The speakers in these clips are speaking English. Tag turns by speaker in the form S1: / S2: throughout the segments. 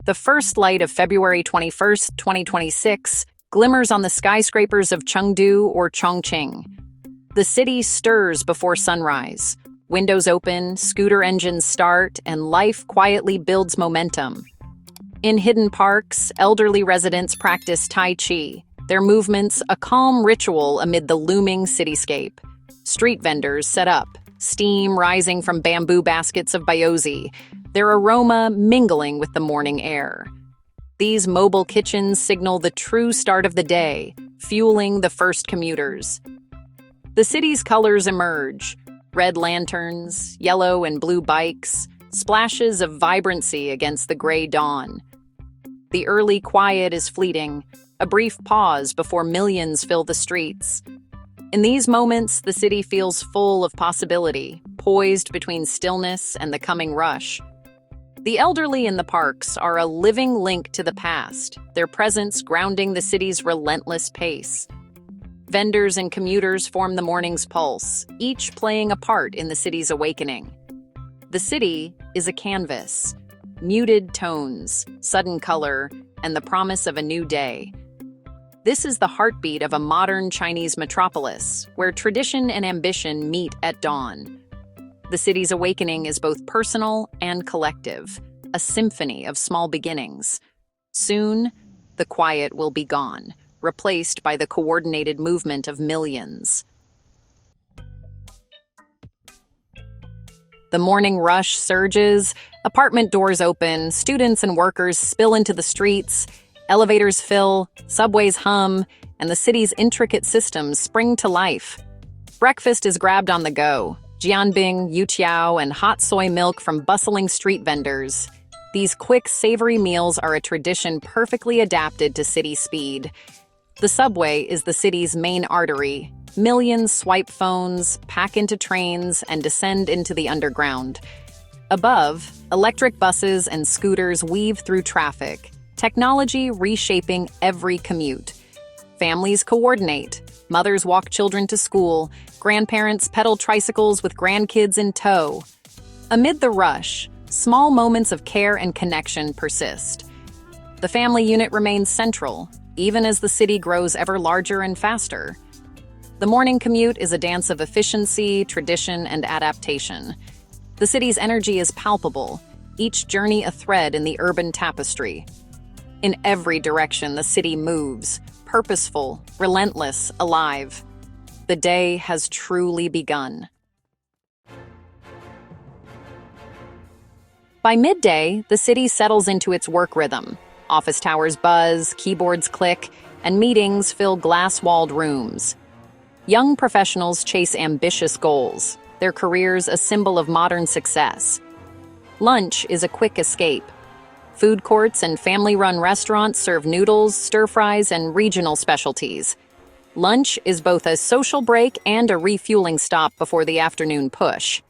S1: The first light of February 21st, 2026, glimmers on the skyscrapers of Chengdu or Chongqing. The city stirs before sunrise. Windows open, scooter engines start, and life quietly builds momentum. In hidden parks, elderly residents practice Tai Chi, their movements a calm ritual amid the looming cityscape. Street vendors set up, steam rising from bamboo baskets of byozi, their aroma mingling with the morning air. These mobile kitchens signal the true start of the day, fueling the first commuters. The city's colors emerge: red lanterns, yellow and blue bikes, splashes of vibrancy against the gray dawn. The early quiet is fleeting, a brief pause before millions fill the streets. In these moments, the city feels full of possibility, poised between stillness and the coming rush. The elderly in the parks are a living link to the past, their presence grounding the city's relentless pace. Vendors and commuters form the morning's pulse, each playing a part in the city's awakening. The city is a canvas: muted tones, sudden color, and the promise of a new day. This is the heartbeat of a modern Chinese metropolis, where tradition and ambition meet at dawn. The city's awakening is both personal and collective, a symphony of small beginnings. Soon, the quiet will be gone, replaced by the coordinated movement of millions. The morning rush surges, apartment doors open, students and workers spill into the streets, elevators fill, subways hum, and the city's intricate systems spring to life. Breakfast is grabbed on the go: jianbing, youtiao, and hot soy milk from bustling street vendors. These quick, savory meals are a tradition perfectly adapted to city speed. The subway is the city's main artery. Millions swipe phones, pack into trains, and descend into the underground. Above, electric buses and scooters weave through traffic, technology reshaping every commute. Families coordinate. Mothers walk children to school. Grandparents pedal tricycles with grandkids in tow. Amid the rush, small moments of care and connection persist. The family unit remains central, even as the city grows ever larger and faster. The morning commute is a dance of efficiency, tradition, and adaptation. The city's energy is palpable, each journey a thread in the urban tapestry. In every direction, the city moves, purposeful, relentless, alive. The day has truly begun. By midday, the city settles into its work rhythm. Office towers buzz, keyboards click, and meetings fill glass-walled rooms. Young professionals chase ambitious goals, their careers a symbol of modern success. Lunch is a quick escape. Food courts and family-run restaurants serve noodles, stir-fries, and regional specialties. Lunch is both a social break and a refueling stop before the afternoon push.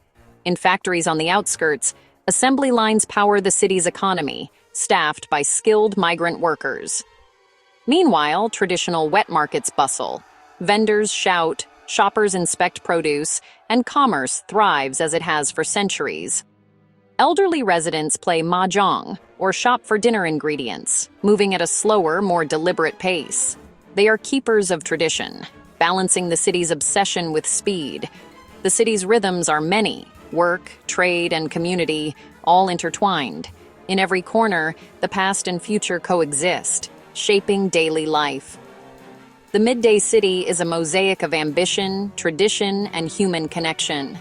S1: In factories on the outskirts, assembly lines power the city's economy, staffed by skilled migrant workers. Meanwhile, traditional wet markets bustle. Vendors shout, shoppers inspect produce, and commerce thrives as it has for centuries. Elderly residents play mahjong, or shop for dinner ingredients, moving at a slower, more deliberate pace. They are keepers of tradition, balancing the city's obsession with speed. The city's rhythms are many: work, trade, and community, all intertwined. In every corner, the past and future coexist, shaping daily life. The midday city is a mosaic of ambition, tradition, and human connection.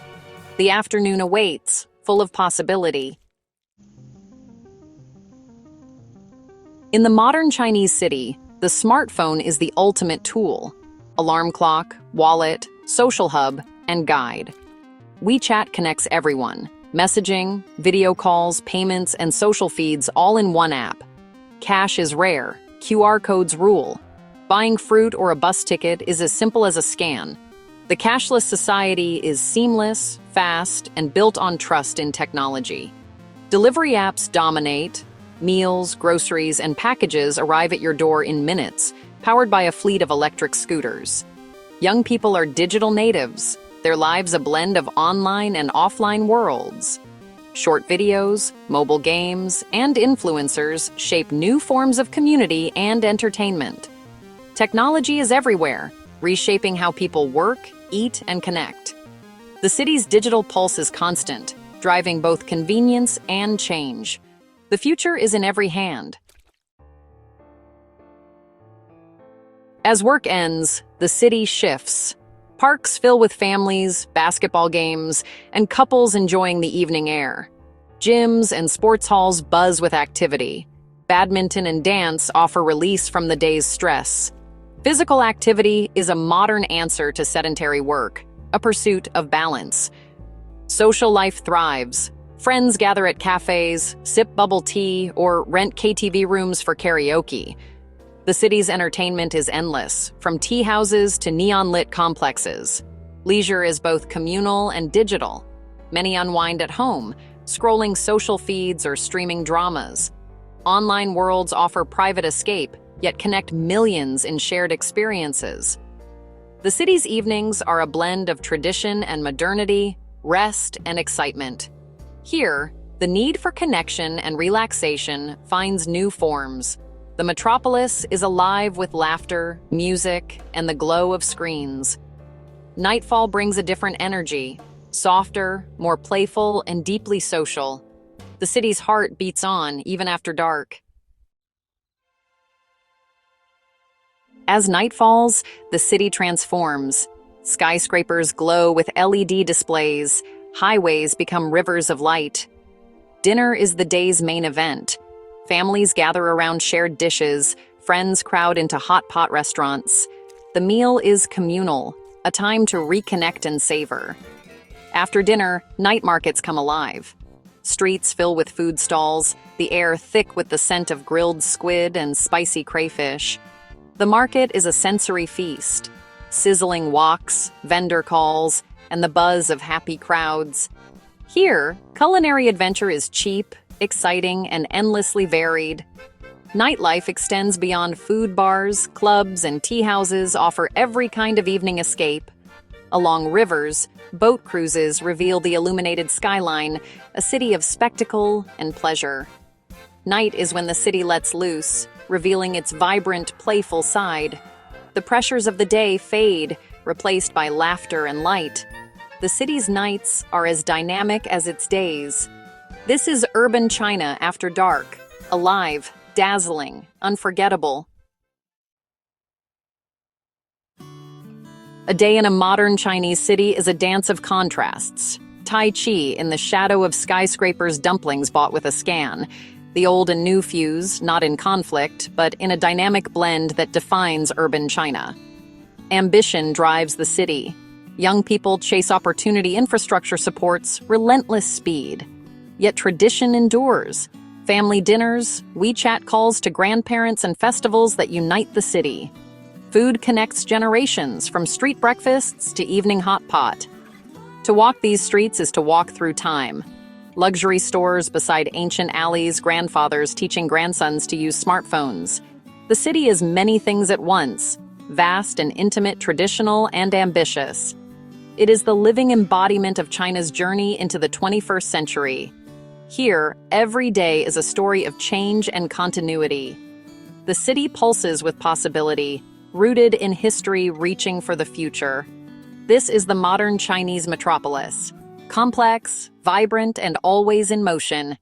S1: The afternoon awaits, full of possibility. In the modern Chinese city, the smartphone is the ultimate tool: alarm clock, wallet, social hub, and guide. WeChat connects everyone: messaging, video calls, payments, and social feeds all in one app. Cash is rare, QR codes rule. Buying fruit or a bus ticket is as simple as a scan. The cashless society is seamless, fast, and built on trust in technology. Delivery apps dominate. Meals, groceries, and packages arrive at your door in minutes, powered by a fleet of electric scooters. Young people are digital natives, their lives a blend of online and offline worlds. Short videos, mobile games, and influencers shape new forms of community and entertainment. Technology is everywhere, reshaping how people work, eat, and connect. The city's digital pulse is constant, driving both convenience and change. The future is in every hand. As work ends, the city shifts. Parks fill with families, basketball games, and couples enjoying the evening air. Gyms and sports halls buzz with activity. Badminton and dance offer release from the day's stress. Physical activity is a modern answer to sedentary work, a pursuit of balance. Social life thrives. Friends gather at cafes, sip bubble tea, or rent KTV rooms for karaoke. The city's entertainment is endless, from tea houses to neon-lit complexes. Leisure is both communal and digital. Many unwind at home, scrolling social feeds or streaming dramas. Online worlds offer private escape, yet connect millions in shared experiences. The city's evenings are a blend of tradition and modernity, rest and excitement. Here, the need for connection and relaxation finds new forms. The metropolis is alive with laughter, music, and the glow of screens. Nightfall brings a different energy, softer, more playful, and deeply social. The city's heart beats on even after dark. As night falls, the city transforms. Skyscrapers glow with LED displays. Highways become rivers of light. Dinner is the day's main event. Families gather around shared dishes, friends crowd into hot pot restaurants. The meal is communal, a time to reconnect and savor. After dinner, night markets come alive. Streets fill with food stalls, the air thick with the scent of grilled squid and spicy crayfish. The market is a sensory feast. Sizzling woks, vendor calls, and the buzz of happy crowds. Here, culinary adventure is cheap, exciting, and endlessly varied. Nightlife extends beyond food bars, clubs, and tea houses offer every kind of evening escape. Along rivers, boat cruises reveal the illuminated skyline, a city of spectacle and pleasure. Night is when the city lets loose, revealing its vibrant, playful side. The pressures of the day fade, replaced by laughter and light. The city's nights are as dynamic as its days. This is urban China after dark, alive, dazzling, unforgettable. A day in a modern Chinese city is a dance of contrasts. Tai Chi in the shadow of skyscrapers, dumplings bought with a scan. The old and new fuse, not in conflict, but in a dynamic blend that defines urban China. Ambition drives the city. Young people chase opportunity, infrastructure supports relentless speed. Yet tradition endures. Family dinners, WeChat calls to grandparents, and festivals that unite the city. Food connects generations, from street breakfasts to evening hot pot. To walk these streets is to walk through time. Luxury stores beside ancient alleys, grandfathers teaching grandsons to use smartphones. The city is many things at once, vast and intimate, traditional and ambitious. It is the living embodiment of China's journey into the 21st century. Here, every day is a story of change and continuity. The city pulses with possibility, rooted in history, reaching for the future. This is the modern Chinese metropolis. Complex, vibrant, and always in motion,